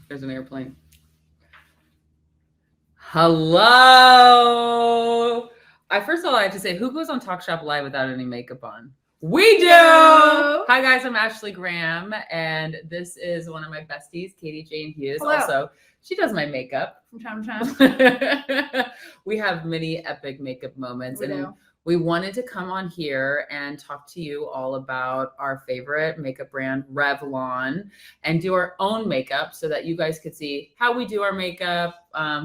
There's an airplane. Hello. First of all, I have to say, who goes on Talk Shop Live without any makeup on? We do. Hello. Hi guys, I'm Ashley Graham, and this is one of my besties, Katie Jane Hughes. Hello. Also, she does my makeup from time to time. We have many epic makeup moments, we wanted to come on here and talk to you all about our favorite makeup brand, Revlon, and do our own makeup so that you guys could see how we do our makeup,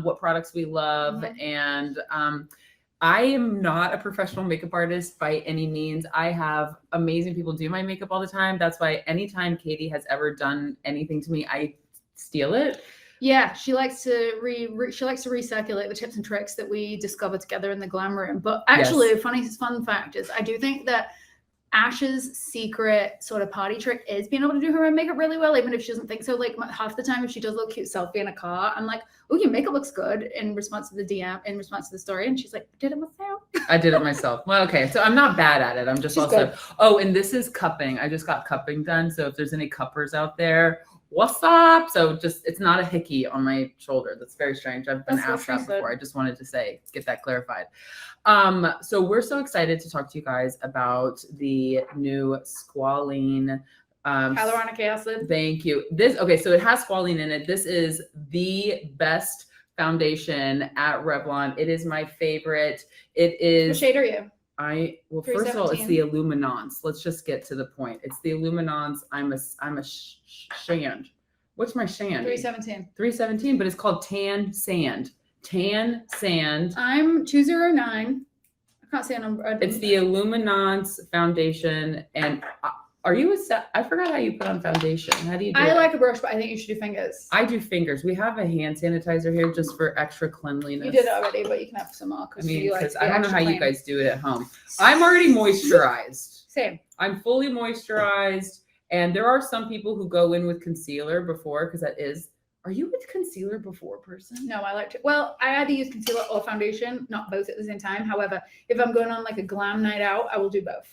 what products we love, and I am not a professional makeup artist by any means. I have amazing people do my makeup all the time. That's why anytime Katie has ever done anything to me, I steal it. Yeah, she likes to recirculate the tips and tricks that we discover together in the Glam room. But actually, yes. Fun fact is, I do think that Ash's secret sort of party trick is being able to do her own makeup really well, even if she doesn't think so. Like half the time, if she does a little cute selfie in a car, I'm like, "Oh, your makeup looks good." In response to the DM, in response to the story, and she's like, "I did it myself." I did it myself. Well, okay, so I'm not bad at it. I'm just also good. Oh, and this is cupping. I just got cupping done. So if there's any cuppers out there, what's up? So just, it's not a hickey on my shoulder. That's very strange. I've been asked that before. I just wanted to get that clarified. So we're so excited to talk to you guys about the new squalene hyaluronic acid. Thank you. So it has squalene in it. This is the best foundation at Revlon. It is my favorite. It is. What shade are you? First of all, it's the Illuminance. Let's just get to the point. It's the Illuminance. I'm a shand. What's my shand? 317. 317, but it's called Tan Sand. Tan Sand. I'm 209. I can't say a number. It's the Illuminance foundation. And are you I forgot how you put on foundation. How do you do it? I like a brush, but I think you should do fingers. I do fingers. We have a hand sanitizer here just for extra cleanliness. You did it already, but you can have some more. Because I don't know how you guys do it at home. I'm already moisturized. Same. I'm fully moisturized. And there are some people who go in with concealer before, because are you a concealer before person? No, I like to. Well, I either use concealer or foundation, not both at the same time. However, if I'm going on like a glam night out, I will do both.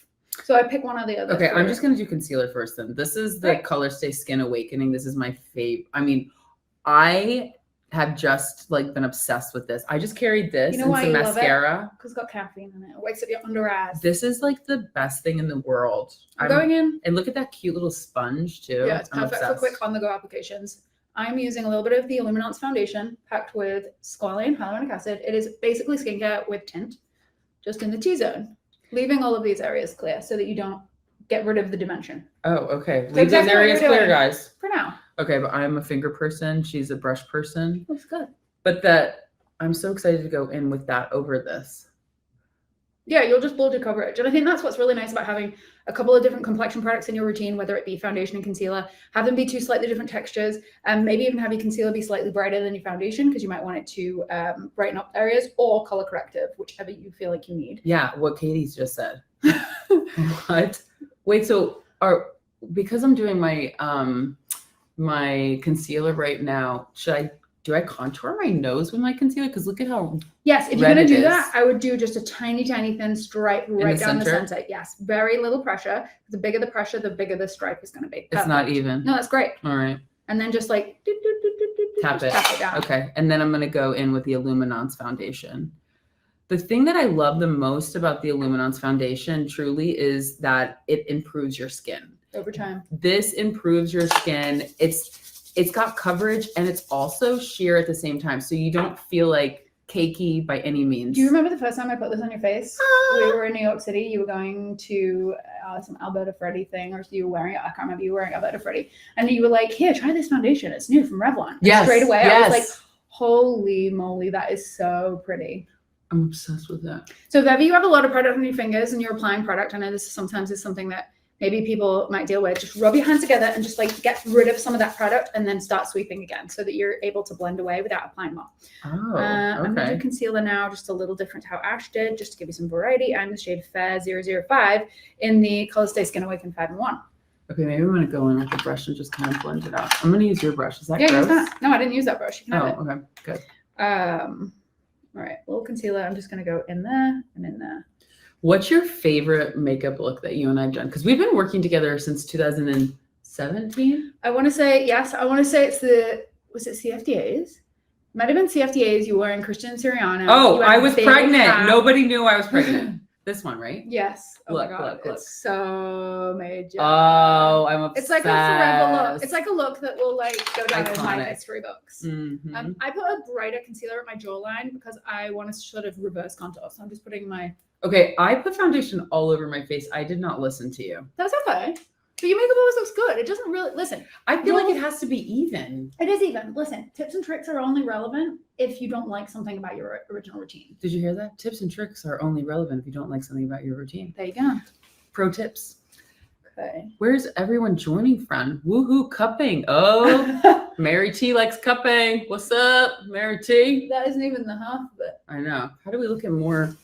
So I pick one or the other. Okay, I'm just going to do concealer first then. This is the Color Stay Skin Awakening. This is my fave. I mean, I have just been obsessed with this. I just carried this and some mascara. Because it's got caffeine in it. It wakes up your under eyes. This is the best thing in the world. I'm going in. And look at that cute little sponge too. Yeah, it's perfect for quick on the go applications. I'm using a little bit of the Illuminance foundation packed with squalene hyaluronic acid. It is basically skincare with tint, just in the T-zone. Leaving all of these areas clear so that you don't get rid of the dimension. Oh, okay. Leave these areas clear, guys. For now. Okay, but I'm a finger person. She's a brush person. Looks good. But I'm so excited to go in with that over this. Yeah, you'll just build your coverage. And I think that's what's really nice about having a couple of different complexion products in your routine, whether it be foundation and concealer. Have them be two slightly different textures, and maybe even have your concealer be slightly brighter than your foundation, because you might want it to brighten up areas, or color corrective, whichever you feel like you need. Yeah, what Katie's just said. What? Wait, so because I'm doing my my concealer right now, do I contour my nose with my concealer? Because look at how yes, if you're gonna do that, I would do just a tiny thin stripe right down the center. Yes, very little pressure. The bigger the pressure, the bigger the stripe is gonna be. Perfect. It's not even. No, that's great. All right. And then just tap it down. Okay, and then I'm gonna go in with the Illuminance foundation. The thing that I love the most about the Illuminance foundation truly is that it improves your skin over time. This improves your skin. It's got coverage, and it's also sheer at the same time. So you don't feel cakey by any means. Do you remember the first time I put this on your face? We were in New York City. You were going to some Alberta Freddy thing, or you were wearing it. I can't remember. You were wearing Alberta Freddy. And you were like, here, try this foundation. It's new from Revlon. Yes. Straight away. Yes. I was like, holy moly, that is so pretty. I'm obsessed with that. So if ever you have a lot of product on your fingers and you're applying product, I know this sometimes is something that maybe people might deal with. Just rub your hands together and just get rid of some of that product, and then start sweeping again so that you're able to blend away without applying more. Oh, okay. I'm going to do concealer now, just a little different to how Ash did, just to give you some variety. I'm the shade Fair 005 in the Color Stay Skin Awaken 5 in 1. Okay, maybe I'm going to go in with the brush and just kind of blend it out. I'm going to use your brush. Is that gross? Use that. No, I didn't use that brush. You can have it. Okay, good. All right, a little concealer. I'm just going to go in there and in there. What's your favorite makeup look that you and I've done? Because we've been working together since 2017. I want to say, yes. I want to say it's the was it CFDAs? Might have been CFDAs. You were in Christian Siriano. Oh, I was pregnant. Nobody knew I was pregnant. This one, right? Yes. Oh look, my God. look. It's so major. Oh, I'm obsessed. It's like a forever look. It's like a look that will like go down in my Iconic. history books. Mm-hmm. I put a brighter concealer at my jawline because I want to sort of reverse contour. So I'm just putting my. Okay, I put foundation all over my face. I did not listen to you. That's okay. But your makeup always looks good. It doesn't really listen. I feel like it has to be even. It is even. Listen, tips and tricks are only relevant if you don't like something about your original routine. Did you hear that? Tips and tricks are only relevant if you don't like something about your routine. There you go. Pro tips. Okay. Where's everyone joining from? Woohoo, cupping. Oh, Mary T likes cupping. What's up, Mary T? That isn't even the half of it. I know. How do we look at more?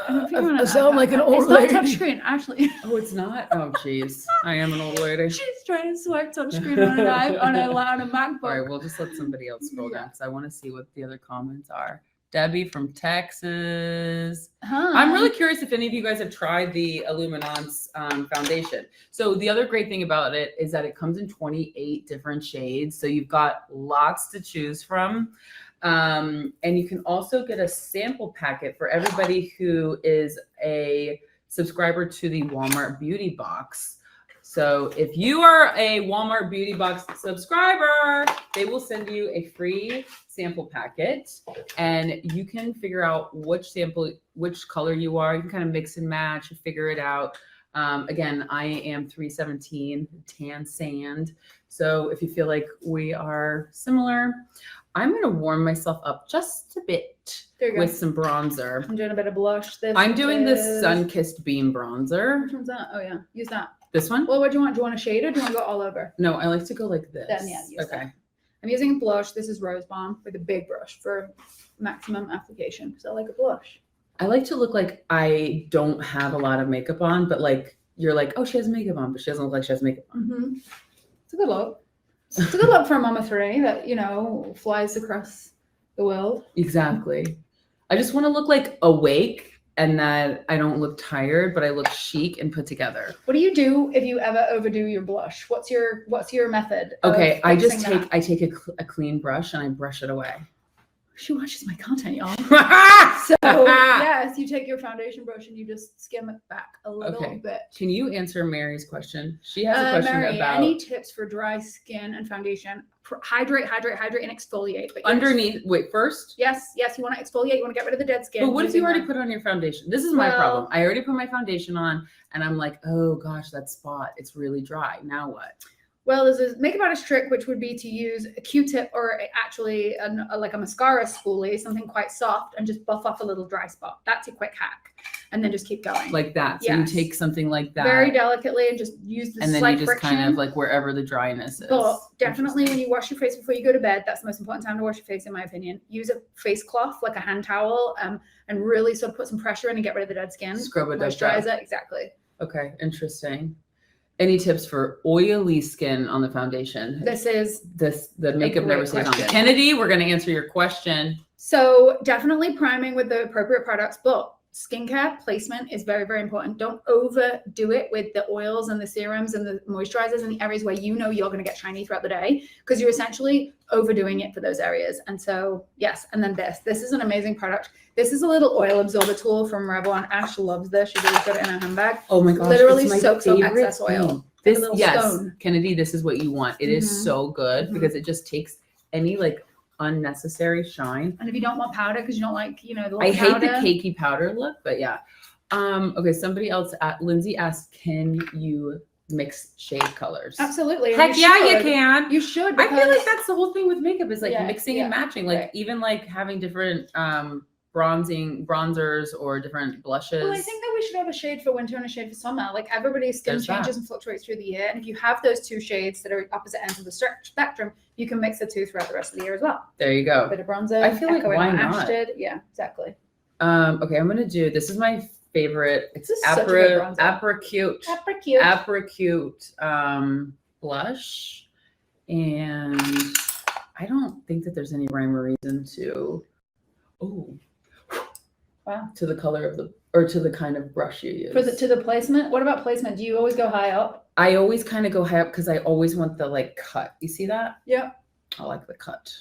I sound like an old lady. It's not touchscreen, actually. Oh, it's not? Oh, jeez. I am an old lady. She's trying to swipe touchscreen on a MacBook. All right, we'll just let somebody else scroll down because I want to see what the other comments are. Debbie from Texas. I'm really curious if any of you guys have tried the Illuminance foundation. So the other great thing about it is that it comes in 28 different shades. So you've got lots to choose from. And you can also get a sample packet for everybody who is a subscriber to the Walmart Beauty Box. So if you are a Walmart Beauty Box subscriber, they will send you a free sample packet and you can figure out which color you are. You can kind of mix and match and figure it out. Again, I am 317 tan sand. So if you feel like we are similar, I'm going to warm myself up just a bit with some bronzer. I'm doing a bit of blush. I'm doing this Sun-Kissed Beam bronzer. Which one's that? Oh, yeah. Use that. This one? Well, what do you want? Do you want a shade or do you want to go all over? No, I like to go like this. Then, yeah, use that. I'm using blush. This is Rose Balm with a big brush for maximum application because I like a blush. I like to look like I don't have a lot of makeup on, but like you're like, oh, she has makeup on, but she doesn't look like she has makeup on. Mm-hmm. It's a good look. It's a good look for a mama 3 that, you know, flies across the world. Exactly. I just want to look like awake and that I don't look tired, but I look chic and put together. What do you do if you ever overdo your blush? What's your method? Okay, I take a clean brush and I brush it away. She watches my content, y'all. So yes, you take your foundation brush and you just skim it back a little bit. Can you answer Mary's question? She has a question Mary, about any tips for dry skin and foundation? Hydrate, and exfoliate. But underneath. Wait, first? Yes. You want to exfoliate. You want to get rid of the dead skin. But what if you already put on your foundation? This is my problem. I already put my foundation on, and I'm like, oh gosh, that spot. It's really dry. Now what? Well, there's a makeup artist trick, which would be to use a Q-tip or actually like a mascara spoolie, something quite soft, and just buff off a little dry spot. That's a quick hack. And then just keep going. Like that. So you take something like that. Very delicately and just use the and then slight you just friction. kind of like wherever the dryness is. But definitely when you wash your face before you go to bed, that's the most important time to wash your face, in my opinion. Use a face cloth, like a hand towel, and really sort of put some pressure in and get rid of the dead skin. Scrub it up. Moisturize it. Exactly. Okay, interesting. Any tips for oily skin on the foundation? The makeup never stays on. Kennedy, we're going to answer your question. So definitely priming with the appropriate products, but skincare placement is very, very important. Don't overdo it with the oils and the serums and the moisturizers in the areas where you know you're going to get shiny throughout the day, because you're essentially overdoing it for those areas. And so, yes. And then this is an amazing product. This is a little oil absorber tool from Revlon. Ash loves this. She's always got it in her handbag. Oh my gosh. Literally soaks up excess oil. This, yes, Kennedy, this is what you want. It is so good because it just takes any like unnecessary shine. And if you don't want powder because you don't like, you know, the I hate the cakey powder look, but yeah. Okay, somebody else, Lindsay asked, can you mix shade colors? Absolutely. Heck yeah, you can. You should. I feel like that's the whole thing with makeup is like mixing and matching. Like even like having different bronzers or different blushes. Well, I think that we should have a shade for winter and a shade for summer. Like everybody's skin changes and fluctuates through the year. And if you have those two shades that are opposite ends of the spectrum, you can mix the two throughout the rest of the year as well. There you go. A bit of bronzer. I feel like why not? Yeah, exactly. Okay, I'm gonna do, this is my favorite. It's Apricute blush. And I don't think that there's any rhyme or reason to, Wow. To the color of or to the kind of brush you use. To the placement? What about placement? Do you always go high up? I always kind of go high up because I always want the like cut. You see that? Yeah. I like the cut.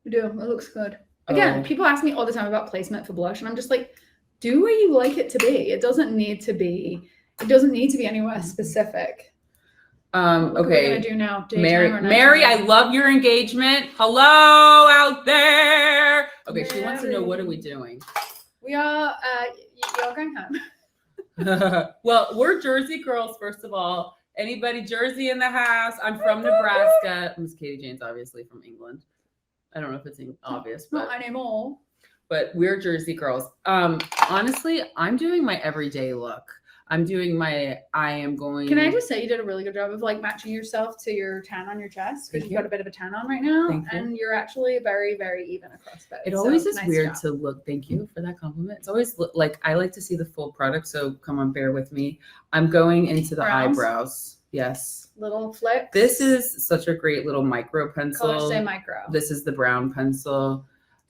You do. It looks good. Again, people ask me all the time about placement for blush, and I'm just like, do where you like it to be. It doesn't need to be anywhere specific. Okay. What are we gonna do now? Mary, I love your engagement. Hello out there. Okay, Mary. She wants to know, what are we doing? We are you're going home. Well, we're Jersey girls, first of all. Anybody Jersey in the house? I'm from Nebraska. Miss Katie Jane's obviously from England. I don't know if it's obvious, but not anymore. But we're Jersey girls. Honestly, I'm doing my everyday look. Can I just say you did a really good job of like matching yourself to your tan on your chest, because you've got a bit of a tan on right now, and you're actually very, very even across both. It always is nice weird to look. Thank you for that compliment. It's always like I like to see the full product, so come on, bear with me. I'm going into the eyebrows. Yes. Little flicks. This is such a great little micro pencil. Colors say micro. This is the brown pencil.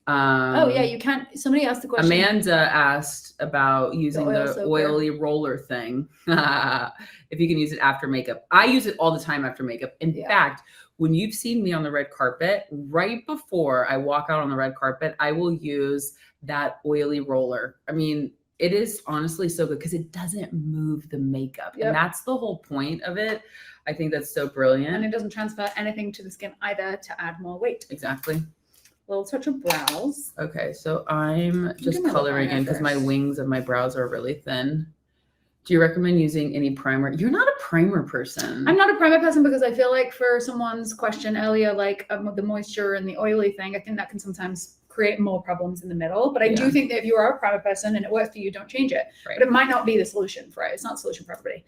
Oh yeah, you can't. Somebody asked the question. Amanda asked about using the oily roller thing. If you can use it after makeup. I use it all the time after makeup. In fact, when you've seen me on the red carpet, right before I walk out on the red carpet, I will use that oily roller. I mean, it is honestly so good because it doesn't move the makeup. And that's the whole point of it. I think that's so brilliant. And it doesn't transfer anything to the skin either to add more weight. Exactly. Little touch of brows. Okay, so I'm just coloring in because my wings of my brows are really thin. Do you recommend using any primer? You're not a primer person. I'm not a primer person because I feel like for someone's question earlier, like the moisture and the oily thing, I think that can sometimes create more problems in the middle. But I do think that if you are a primer person and it works for you, don't change it. Right. But it might not be the solution for it. It's not the solution for everybody.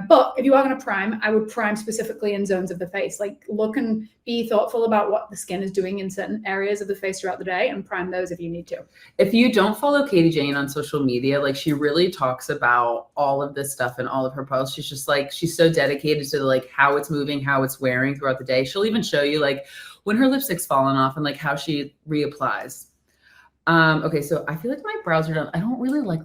But if you are going to prime, I would prime specifically in zones of the face. Like look and be thoughtful about what the skin is doing in certain areas of the face throughout the day and prime those if you need to. If you don't follow Katie Jane on social media, like she really talks about all of this stuff in all of her posts. She's just like, she's so dedicated to like how it's moving, how it's wearing throughout the day. She'll even show you like when her lipstick's fallen off and like how she reapplies. Okay, so I feel like my brows are done. I don't really like,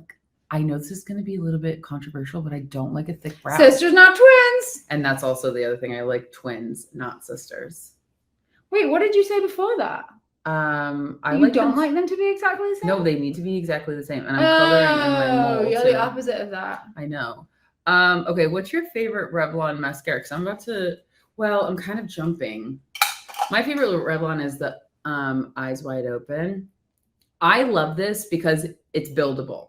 I know this is going to be a little bit controversial, but I don't like a thick brow. Sisters, not twins. And that's also the other thing. I like twins, not sisters. Wait, what did you say before that? You don't like them to be exactly the same? No, they need to be exactly the same. And I'm coloring in my mold. You're the opposite of that. I know. Okay, what's your favorite Revlon mascara? Because I'm about to, well, I'm kind of jumping. My favorite Revlon is the Eyes Wide Open. I love this because it's buildable.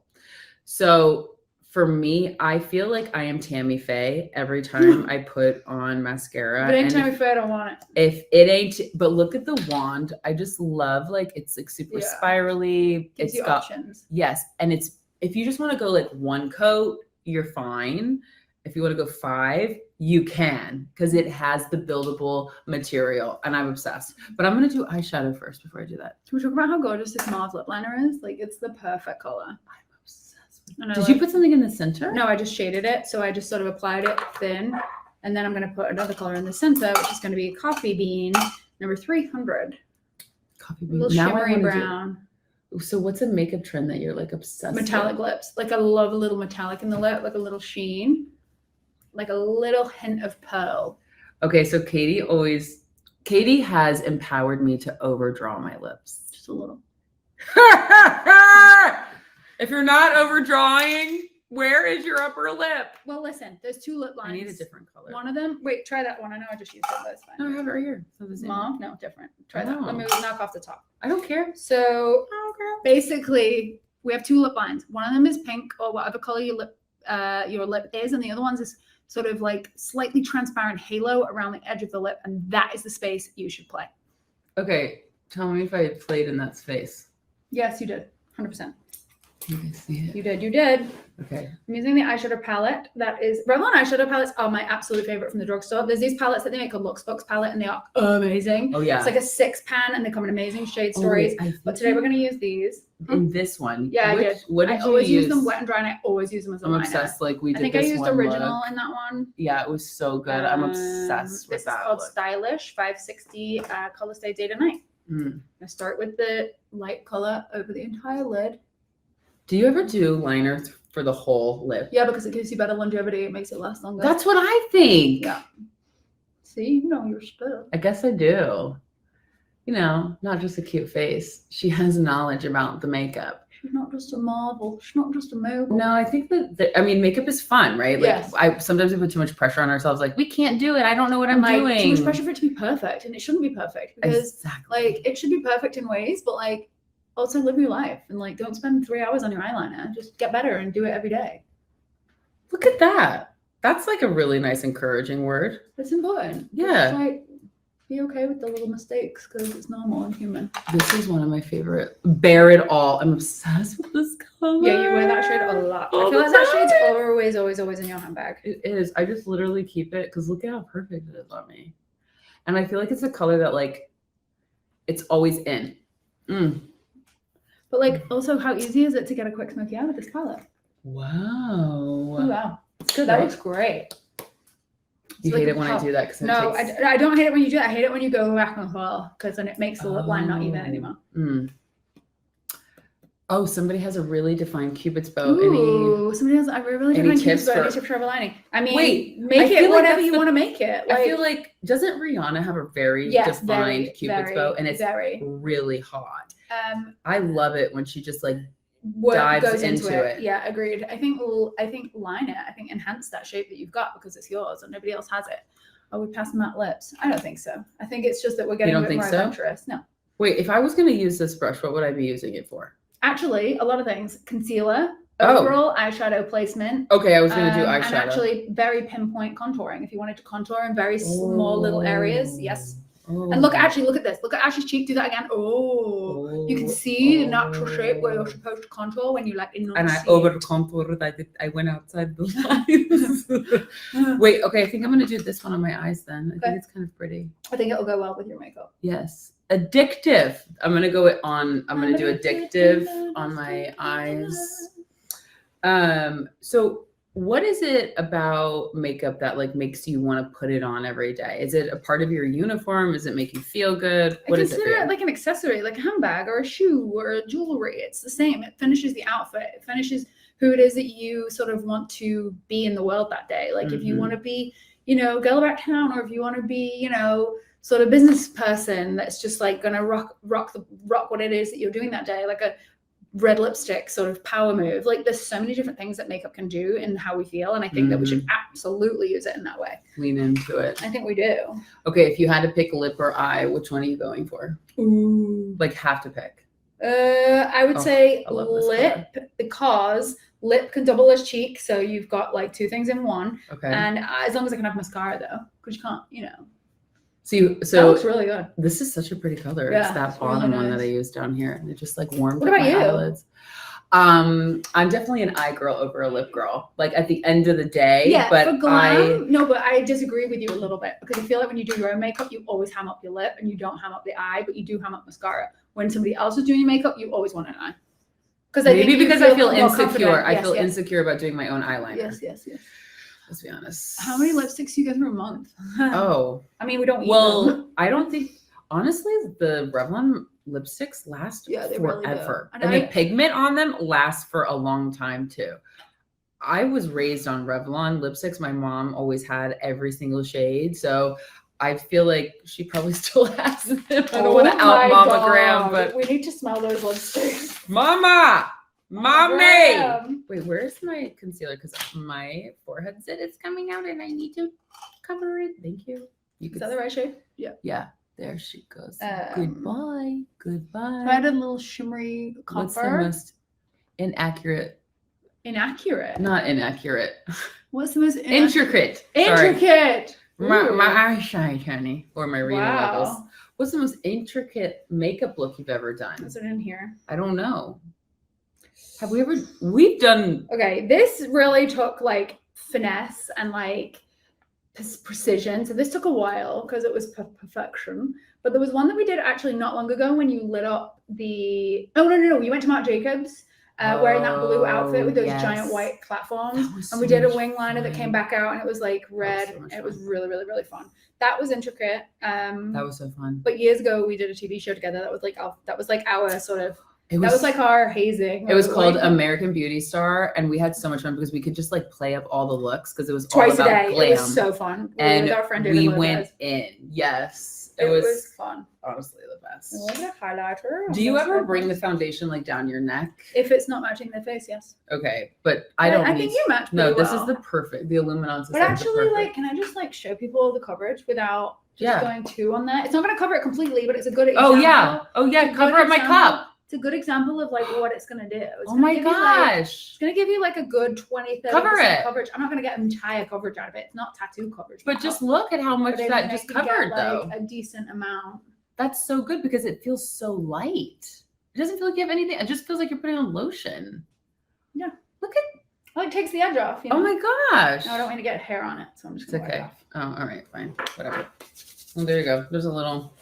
So for me, I feel like I am Tammy Faye every time I put on mascara. But ain't Tammy Faye, I don't want it. If it ain't, but look at the wand. I just love like it's like super spirally. Gives you options. Yes, and it's if you just want to go like one coat, you're fine. If you want to go 5, you can because it has the buildable material and I'm obsessed. But I'm going to do eyeshadow first before I do that. Can we talk about how gorgeous this mauve lip liner is? Like it's the perfect color. I'm obsessed with it. Did you put something in the center? No, I just shaded it. So I just sort of applied it thin. And then I'm going to put another color in the center, which is going to be Coffee Bean number 300. Coffee Bean. A little shimmery brown. So what's a makeup trend that you're like obsessed with? Metallic lips. Like I love a little metallic in the lip, like a little sheen. Like a little hint of pearl. Okay, so Katie has empowered me to overdraw my lips. Just a little. If you're not overdrawing, where is your upper lip? Well, listen, there's 2 lip lines. I need a different color. One of them, wait, try that one. I know I just used it, but it's fine. No, I have it right here. So Mauve? No, different. Try that. Let me knock off the top. I don't care. So basically, we have 2 lip lines. One of them is pink or whatever color your lip is, and the other one's is sort of like slightly transparent halo around the edge of the lip, and that is the space you should play. Okay, tell me if I played in that space. Yes, you did. 100%. You can see it. You did. Okay. I'm using the eyeshadow palette. That is Revlon eyeshadow palettes are my absolute favorite from the drugstore. There's these palettes that they make a Luxbox palette, and they are amazing. Oh yeah. It's like a 6-pan, and they come in amazing shade stories. But today we're going to use these. In this one. Yeah, I did. What did I always use them wet and dry, and I always use them as a liner. I'm obsessed. Like we did. I think I used original in that one. Yeah, it was so good. I'm obsessed with that. This is called Stylish 560 Color Stay Day to Night. I'm going to start with the light color over the entire lid. Do you ever do liner for the whole lip? Yeah, because it gives you better longevity. It makes it last longer. That's what I think. Yeah. See, you know your stuff. I guess I do. You know, not just a cute face. She has knowledge about the makeup. She's not just a marvel. She's not just a mobile. No, I think that I mean, makeup is fun, right? Like, Yes. Sometimes we put too much pressure on ourselves. Like, we can't do it. I don't know what I'm doing. Too much pressure for it to be perfect, and it shouldn't be perfect because, like, it should be perfect in ways, but like, also live your life and like, don't spend 3 hours on your eyeliner. Just get better and do it every day. Look at that. That's like a really nice, encouraging word. It's important. Yeah. Just, like, be okay with the little mistakes because it's normal and human. This is one of my favorite. Bare It All. I'm obsessed with this color. Yeah, you wear that shade a lot. I feel like that shade's always in your handbag. It is. I just literally keep it because look at how perfect it is on me. And I feel like it's a color that like, it's always in. But like, also, how easy is it to get a quick smoky eye with this palette? Wow. Oh, wow. It's good, That right? looks great. You hate it when I do that? No, I don't hate it when you do that. I hate it when you go back and forth because then it makes the lip line not even anymore. Oh, somebody has a really defined Cupid's bow. Ooh, somebody has a really defined Cupid's bow. Any tips for lining? I mean, make it whatever you want to make it. Like, I feel like, doesn't Rihanna have a very defined Cupid's bow? And it's really hot. I love it when she just like dives into it. Yeah, agreed. I think line it. I think enhance that shape that you've got because it's yours and nobody else has it. Are we passing matte lips? I don't think so. I think it's just that we're getting a bit more adventurous. No. Wait, if I was going to use this brush, what would I be using it for? Actually, a lot of things. Concealer, overall eyeshadow placement. Okay, I was going to do eyeshadow. And actually very pinpoint contouring. If you wanted to contour in very small little areas, yes. And look at this. Look at Ash's cheek. Do that again. You can see the natural shape where you're supposed to contour when you like enunciate. And I over contoured. I went outside the lines. Wait, okay. I think I'm gonna do this one on my eyes then. I think it's kind of pretty. I think it'll go well with your makeup. Yes. Addictive. I'm gonna do addictive on my eyes. So what is it about makeup that like makes you want to put it on every day? Is it a part of your uniform? Does it make you feel good? What is it? Consider it like an accessory, like a handbag or a shoe or a jewelry. It's the same. It finishes the outfit. It finishes who it is that you sort of want to be in the world that day. Like if you want to be, girl about town, or if you want to be, sort of business person that's just like gonna rock what it is that you're doing that day, like a red lipstick sort of power move. Like there's so many different things that makeup can do and how we feel, and I think that we should absolutely use it in that way. Lean into it. I think we do. Okay, if you had to pick lip or eye, which one are you going for? Ooh. Like have to pick. I would say lip, because lip can double as cheek, so you've got like two things in one. Okay. And as long as I can have mascara though, because you can't, So that looks really good. This is such a pretty color. Yeah, it's that bottom one that I used down here, and it just like warmed up my you? eyelids. I'm definitely an eye girl over a lip girl. Like at the end of the day, yeah. But for glam, no, but I disagree with you a little bit because I feel like when you do your own makeup, you always ham up your lip and you don't ham up the eye, but you do ham up mascara. When somebody else is doing your makeup, you always want an eye. Because I feel insecure. I feel insecure about doing my own eyeliner. Yes. Let's be honest. How many lipsticks do you go through a month? Oh. I mean, we don't eat them. I don't think, honestly, the Revlon lipsticks last forever. Really and the pigment on them lasts for a long time too. I was raised on Revlon lipsticks. My mom always had every single shade. So I feel like she probably still has them. I don't want to out Mama Graham, but we need to smell those lipsticks. Mommy! Graham. Wait, where's my concealer? Because my forehead said it's coming out and I need to cover it. Thank you. Is that the right shade? Yeah. Yeah. There she goes. Goodbye. I had a little shimmery copper. What's the most inaccurate? Not inaccurate. What's the most intricate? Intricate. My eyeshine, honey, or my reading levels. What's the most intricate makeup look you've ever done? Is it in here? I don't know. Have we ever? We've done. Okay, this really took like finesse and like precision. So this took a while because it was perfection. But there was one that we did actually not long ago when you lit up the. Oh no! You went to Marc Jacobs. Wearing that blue outfit with those giant white platforms, and we did a wing liner that came back out, and it was like red. It was really, really, really fun. That was intricate. That was so fun. But years ago, we did a TV show together. That was like our sort of That was like our hazing. It was called American Beauty Star, and we had so much fun because we could just like play up all the looks because it was twice all about a day. glam. It was so fun. And with our friend we went in. Yes, it was fun. Honestly, the best. It was a highlighter. Do you ever bring the foundation like down your neck? If it's not matching their face, yes. Okay, but I don't. I think you match. No, this well. is the Illuminance. But actually, like, can I just like show people the coverage without just going too on that? It's not going to cover it completely, but it's a good example. Oh yeah, cover up my cup. It's a good example of like what it's going to do. It's oh my gosh. It's going to give you like a good 20, 30% coverage. I'm not going to get entire coverage out of it. It's not tattoo coverage. But just look at how much that just covered though. Like a decent amount. That's so good because it feels so light. It doesn't feel like you have anything. It just feels like you're putting on lotion. Yeah. Look at. Well, it takes the edge off. You know? Oh my gosh. No, I don't want to get hair on it, so I'm just going to wipe it off. Oh, all right, fine, whatever. Well, there you go. There's a little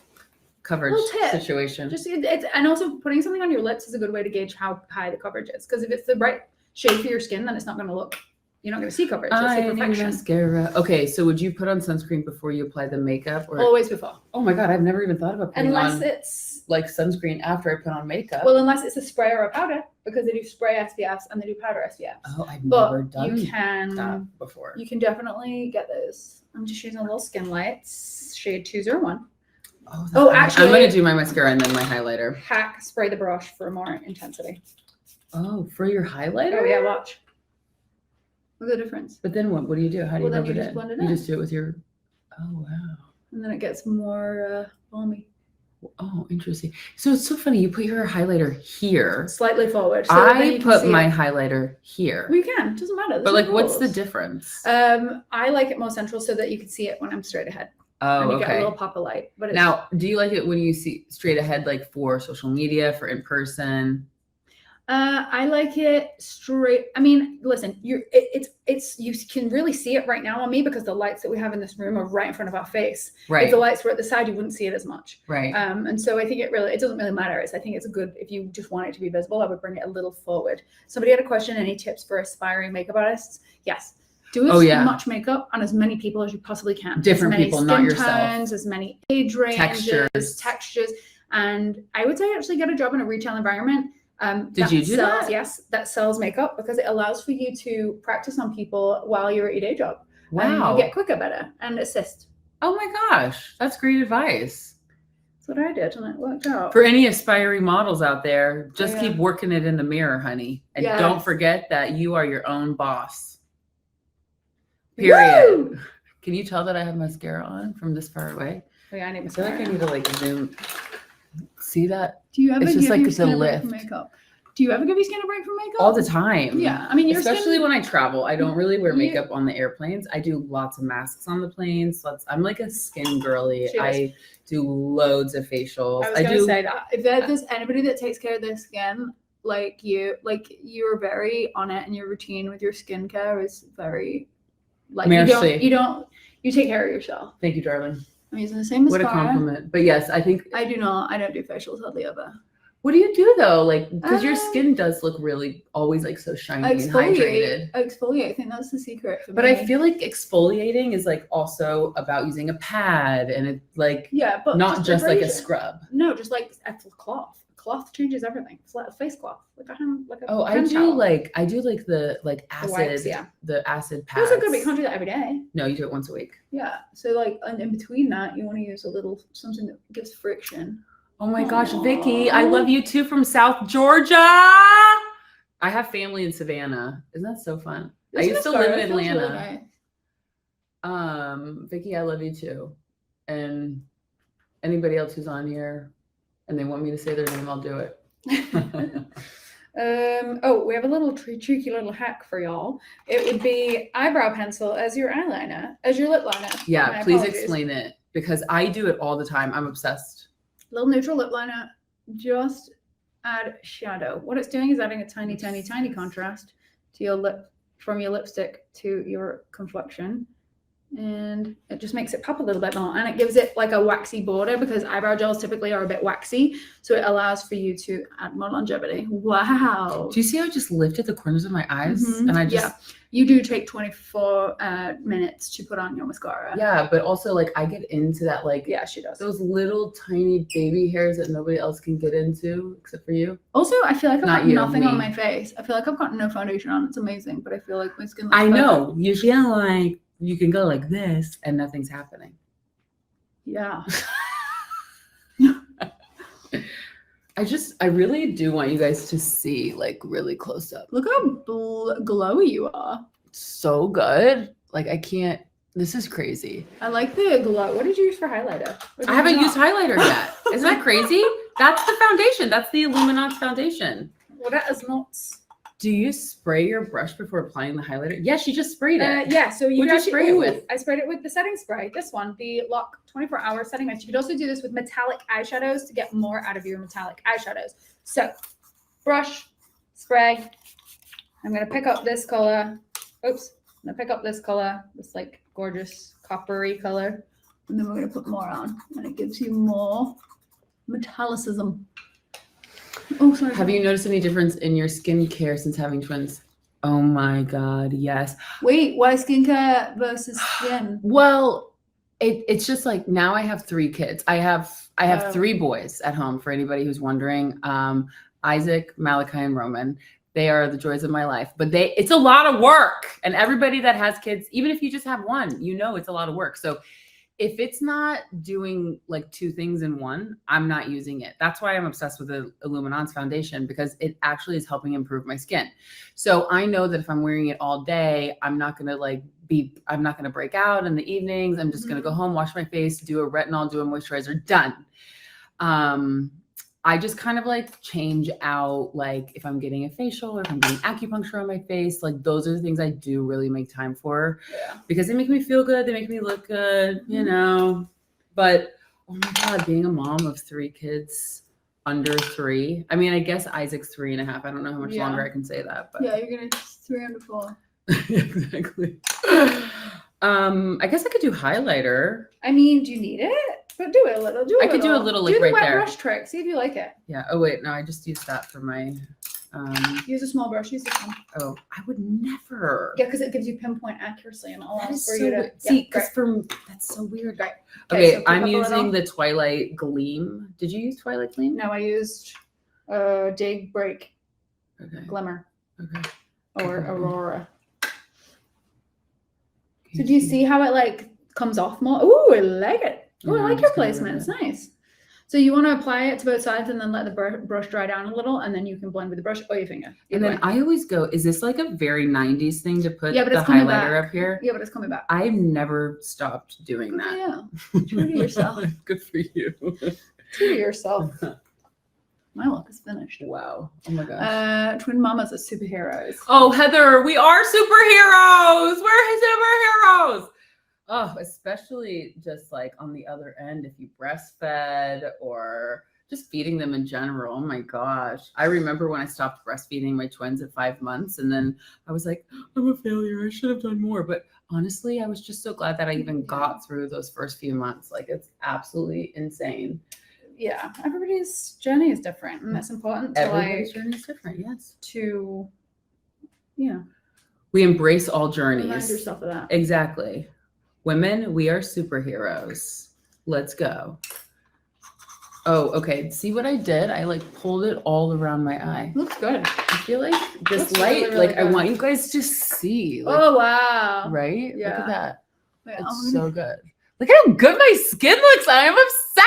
coverage situation. Just and also putting something on your lips is a good way to gauge how high the coverage is. Because if it's the right shade for your skin, then it's not going to look. You're not going to see coverage. I need mascara. Okay, so would you put on sunscreen before you apply the makeup? Or always before. Oh my god, I've never even thought about putting unless on it's like sunscreen after I put on makeup. Well, unless it's a spray or a powder, because they do spray SPFs and they do powder SPFs. Oh, I've never done that before. You can definitely get those. I'm just using a little Skin Lights shade 201. Actually, I'm gonna do my mascara and then my highlighter. Hack spray the brush for more intensity. Oh, for your highlighter? Oh yeah, watch. Look at the difference. But then what? What do you do? How do you rub it in? Blend it in? You just do it with your. Oh wow. And then it gets more balmy. Oh, interesting. So it's so funny. You put your highlighter here, slightly forward. So I put my highlighter here. We can. It doesn't matter. But like, what's the difference? I like it more central so that you can see it when I'm straight ahead. Oh, and you okay. Get a little pop of light. But now, do you like it when you see straight ahead, like for social media, for in person? I like it straight. I mean, listen, it's you can really see it right now on me because the lights that we have in this room are right in front of our face. Right. If the lights were at the side, you wouldn't see it as much. Right. And so I think it doesn't really matter. I think it's a good, if you just want it to be visible, I would bring it a little forward. Somebody had a question, any tips for aspiring makeup artists? Yes. Do as much makeup on as many people as you possibly can. Different people, not yourself. Tones, as many age ranges, textures. And I would say actually get a job in a retail environment. Did you do that? Yes, that sells makeup because it allows for you to practice on people while you're at your day job. Wow. And you get quicker, better, and assist. Oh my gosh, that's great advice. That's what I did, and it worked out. For any aspiring models out there, just keep working it in the mirror, honey. And don't forget that you are your own boss. Period. Woo! Can you tell that I have mascara on from this far away? Oh, yeah, I need mascara. I feel like I need to like zoom. See that? Do you ever it's just like it's a lift. Makeup? Do you ever give your skin a break from makeup? All the time. Yeah, I mean, especially when I travel, I don't really wear makeup on the airplanes. I do lots of masks on the planes. I'm like a skin girly. I do loads of facials. I was gonna say that if there's anybody that takes care of their skin, like you're very on it, and your routine with your skincare is very like you take care of yourself. Thank you, darling. I'm using the same mascara. What a compliment. But yes, I think I don't do facials hardly ever. What do you do though? Like, because your skin does look really always like so shiny and hydrated. Exfoliate. I think that's the secret for me. But I feel like exfoliating is like also about using a pad and it like but not just like a scrub. No, just like a cloth. Cloth changes everything. Flat face cloth. Like I do like the acid wipes, the acid pads. Those are good, but you can't do that every day. No, you do it once a week. Yeah. So like and in between that, you want to use a little something that gives friction. Oh my gosh, Vicky, I love you too from South Georgia. I have family in Savannah. Isn't that so fun? I used to live in Atlanta. Really Vicky, I love you too. And anybody else who's on here and they want me to say their name, I'll do it. We have a little cheeky little hack for y'all. It would be eyebrow pencil as your eyeliner, as your lip liner. Yeah, please explain it because I do it all the time. I'm obsessed. Little neutral lip liner, just add shadow. What it's doing is adding a tiny contrast to your lip, from your lipstick to your complexion. And it just makes it pop a little bit more, and it gives it like a waxy border because eyebrow gels typically are a bit waxy, so it allows for you to add more longevity. Wow. Do you see how I just lifted the corners of my eyes? Mm-hmm. And I just... Yeah. You do take 24 minutes to put on your mascara. Yeah, but also like I get into that, like, yeah, she does. Those little tiny baby hairs that nobody else can get into except for you. Also, I feel like I've got nothing me. on my face. I feel like I've got no foundation on. It's amazing, but I feel like my skin looks I know. perfect. Usually I'm like, you can go like this and nothing's happening. Yeah. I really do want you guys to see, like, really close up. Look how glowy you are. So good. Like, I can't, this is crazy. I like the glow. What did you use for highlighter? I haven't used highlighter yet. Isn't that crazy? That's the foundation. That's the Illuminance foundation. Well, that is nuts. Do you spray your brush before applying the highlighter? Yes, you just sprayed it. Yeah, so you What'd you spray it with? I sprayed it with the setting spray. This one, the Lock 24-hour setting mist. You could also do this with metallic eyeshadows to get more out of your metallic eyeshadows. So, brush, spray. I'm going to pick up this color. Oops. I'm going to pick up this color, this like gorgeous coppery color. And then we're going to put more on. And it gives you more metallicism. Oh, sorry. Have you noticed any difference in your skincare since having twins? Oh my God, yes. Wait, why skincare versus skin? Well, it's just like now I have 3 kids. I have 3 boys at home for anybody who's wondering. Isaac, Malachi, and Roman. They are the joys of my life, but it's a lot of work. And everybody that has kids, even if you just have one, you know it's a lot of work. So if it's not doing like 2 things in one, I'm not using it. That's why I'm obsessed with the Illuminance foundation, because it actually is helping improve my skin. So I know that if I'm wearing it all day, I'm not going to break out in the evenings. I'm just going to go home, wash my face, do a retinol, do a moisturizer, done. I just kind of like change out, like if I'm getting a facial or if I'm getting acupuncture on my face, like those are the things I do really make time for, because they make me feel good. They make me look good, you know, but oh my God, being a mom of 3 kids under 3. I mean, I guess Isaac's 3.5. I don't know how much longer I can say that, but yeah, you're going to 3 under 4. Exactly. I guess I could do highlighter. I mean, do you need it? But do it a little. I could do a little, like, do the right wet there. brush trick. See if you like it. Yeah. Oh wait, no, I just used that for my. Use a small brush. Use this one. Oh, I would never. Yeah, because it gives you pinpoint accuracy and allows for so you to see. Because that's so weird. Right. Okay, so I'm using the Twilight Gleam. Did you use Twilight Gleam? No, I used Daybreak Glimmer. Okay. Or Aurora. So do you see how it like comes off more? Ooh, I like it. Oh, I like your placement. It's nice. So you want to apply it to both sides and then let the brush dry down a little, and then you can blend with the brush or your finger. And then I always go, is this like a very 90s thing to put but the highlighter up here? Yeah, but it's coming back. I've never stopped doing that. Yeah. True to yourself. Good for you. True to yourself. My look is finished. Wow. Oh my gosh. Twin mamas are superheroes. Oh, Heather, we are superheroes. We're superheroes. Oh, especially just like on the other end, if you breastfed or just feeding them in general. Oh my gosh. I remember when I stopped breastfeeding my twins at 5 months, and then I was like, I'm a failure. I should have done more. But honestly, I was just so glad that I even got through those first few months. Like, it's absolutely insane. Yeah, everybody's journey is different, and that's important. Everybody's journey is different, yes. We embrace all journeys. Remind yourself of that. Exactly. Women, we are superheroes. Let's go. Oh, okay. See what I did? I like pulled it all around my eye. Looks good. I feel like this Looks light, really, really like good. I want you guys to see. Like, oh, wow. Right? Yeah. Look at that. Wait, it's so good. Look how good my skin looks. I am obsessed.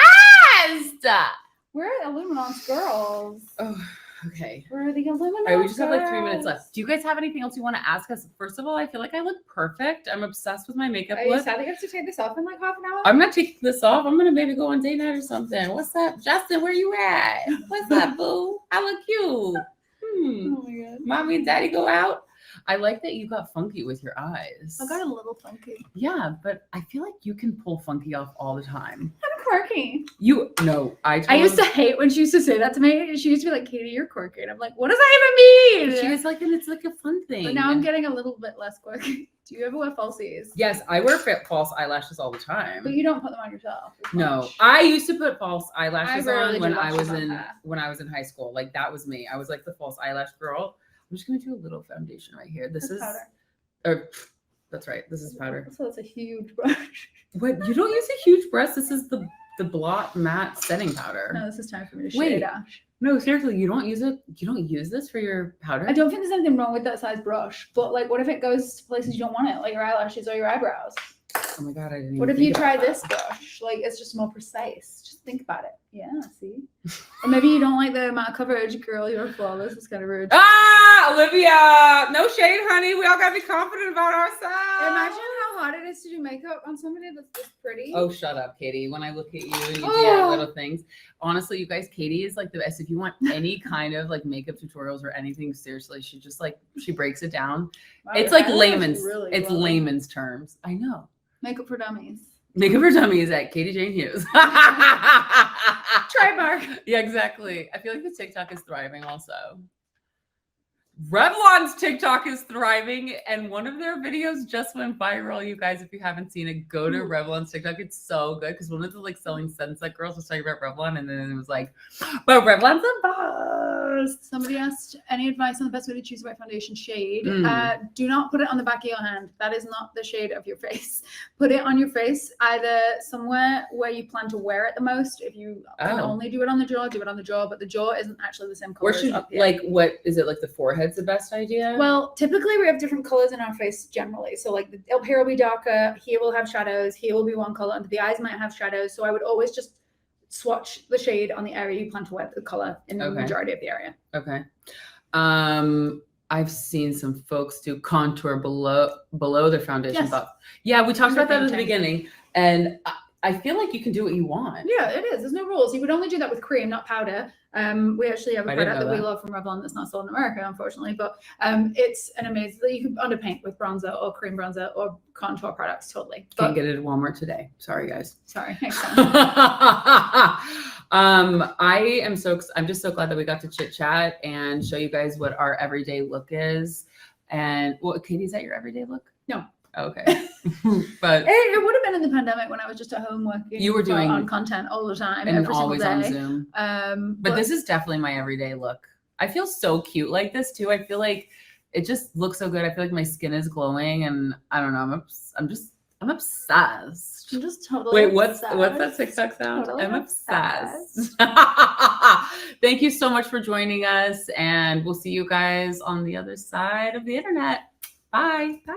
We're Illuminance girls. Oh, okay. We're the Illuminance All right, we just have like 3 girls. minutes left. Do you guys have anything else you want to ask us? First of all, I feel like I look perfect. I'm obsessed with my makeup Are you look. sad that you have to take this off in like half an hour? I'm not taking this off. I'm gonna maybe go on date night or something. What's up, Justin? Where you at? What's up, boo? I look cute. Oh my God. Mommy and daddy go out. I like that you got funky with your eyes. I got a little funky. Yeah, but I feel like you can pull funky off all the time. I'm quirky. I used to hate when she used to say that to me. She used to be like, Katie, you're quirky. And I'm like, what does that even mean? She was like, and it's like a fun thing. But now I'm getting a little bit less quirky. Do you ever wear falsies? Yes, I wear false eyelashes all the time. But you don't put them on yourself. No, I used to put false eyelashes rarely on when do I was lashes on in hair. when I was in high school. Like that was me. I was like the false eyelash girl. I'm just gonna do a little foundation right here. This That's is powder. or that's right. This is powder. So it's a huge brush. What, you don't use a huge brush? This is the blot matte setting powder. No, this is time for me to Wait. shade Ash. No, seriously, you don't use it. You don't use this for your powder? I don't think there's anything wrong with that size brush, but like, what if it goes to places you don't want it, like your eyelashes or your eyebrows? Oh my god, I didn't. What even if you think try about this brush? Like, it's just more precise. Just think about it. Yeah, see? Or maybe you don't like the amount of coverage. Girl, you're flawless. It's kind of rude. Ah, Olivia! No shade, honey. We all gotta be confident about ourselves. Imagine how hard it is to do makeup on somebody that's this pretty. Oh, shut up, Katie. When I look at you and you do Oh. little things. Honestly, you guys, Katie is like the best. If you want any kind of like makeup tutorials or anything, seriously, she breaks it down. Wow, It's your like eyelash is layman's, really it's glowing. layman's terms. I know. Makeup for dummies. Makeup for Dummies at Katie Jane Hughes. Trademark. Yeah, exactly. I feel like the TikTok is thriving also. Revlon's TikTok is thriving, and one of their videos just went viral. You guys, if you haven't seen it, go to Revlon's TikTok. It's so good because one of the like selling sunset girls was talking about Revlon, and then it was like, but Revlon's the best. Somebody asked any advice on the best way to choose the right foundation shade. Mm. Do not put it on the back of your hand. That is not the shade of your face. Put it on your face either somewhere where you plan to wear it the most. If you can only do it on the jaw, do it on the jaw. But the jaw isn't actually the same color. Where should as up here. like what is it like the forehead's the best idea? Well, typically we have different colors in our face generally. So like up here will be darker, here we'll have shadows, here will be one color, and the eyes might have shadows. So I would always just swatch the shade on the area you plan to wear the color in the majority of the area. Okay. I've seen some folks do contour below their foundation. Yes. Yeah, we talked about that at the Underpainting. beginning, and I feel like you can do what you want. Yeah, it is. There's no rules. You would only do that with cream, not powder. We actually have a I didn't product know that we that. love from Revlon that's not sold in America, unfortunately. But it's an amazing. You can underpaint with bronzer or cream bronzer or contour products totally. But, Can't get it at Walmart today. Sorry, guys. sorry, next time. I'm just so glad that we got to chit chat and show you guys what our everyday look is. And well, Katie, is that your everyday look? No. Okay. But It would have been in the pandemic when I was just at home working. You were doing- on content all the time, and every always single on day. Zoom. But this is definitely my everyday look. I feel so cute like this too. I feel like it just looks so good. I feel like my skin is glowing, and I don't know. I'm obsessed. I'm just totally. Wait, what's that obsessed. TikTok sound? Totally I'm obsessed. obsessed. Thank you so much for joining us, and we'll see you guys on the other side of the internet. Bye. Bye.